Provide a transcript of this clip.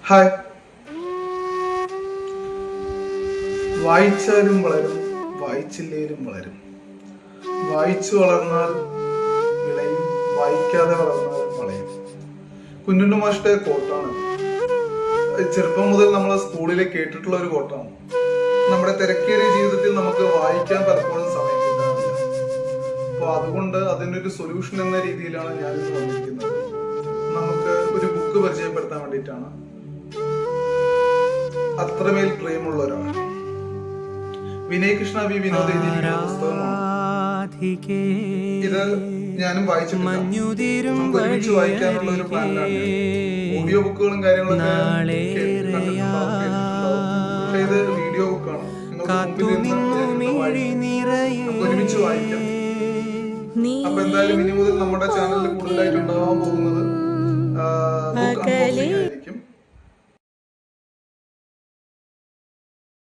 Hi. വായിച്ചാലും വളരും, വായിച്ചില്ലേലും വളരും. വായിച്ചു വളർന്നാൽ വിളയും, വായിക്കാതെ വളർന്നാൽ വളയും. കുഞ്ഞുണ്ണി മാഷിന്റെ കോട്ടാണ്. ചെറുപ്പം മുതൽ നമ്മൾ സ്കൂളിൽ കേട്ടിട്ടുള്ള ഒരു കോട്ടാണ്. നമ്മുടെ തിരക്കേറിയ ജീവിതത്തിൽ നമുക്ക് വായിക്കാൻ പലപ്പോഴും സമയം കിട്ടാറില്ല. അപ്പോൾ അതുകൊണ്ട് അതിനൊരു സൊല്യൂഷൻ എന്ന രീതിയിലാണ് ഞാനിത് വന്നിരിക്കുന്നത്. നമുക്ക് ഒരു ബുക്ക് പരിചയപ്പെടുത്താൻ വേണ്ടിയിട്ടാണ്. അത്രമേൽ പ്രേമുള്ള ഒരാൾ വിനയ് കൃഷ്ണ വി വിനോദ് എഴുതിയിരിക്കുന്ന പുസ്തകമാണ് ഇത്. ഞാനും വായിച്ചിട്ടില്ല. നമുക്ക് ഒരുമിച്ച് വായിക്കാനുള്ള ഒരു പ്ലാനിലാണ്. ഓഡിയോ ബുക്കുകളും കാര്യങ്ങളൊക്കെ പക്ഷേ ഇത് വീഡിയോ ബുക്കാണ്. നിങ്ങൾക്ക് ഒരുമിച്ച് വായിക്കാം. അപ്പൊ എന്തായാലും ഇനി മുതൽ നമ്മുടെ ചാനലിൽ കൂടുതലായിട്ട് ഉണ്ടാവാൻ പോകുന്നത് ബുക്ക് അൺബോക്സിംഗ്.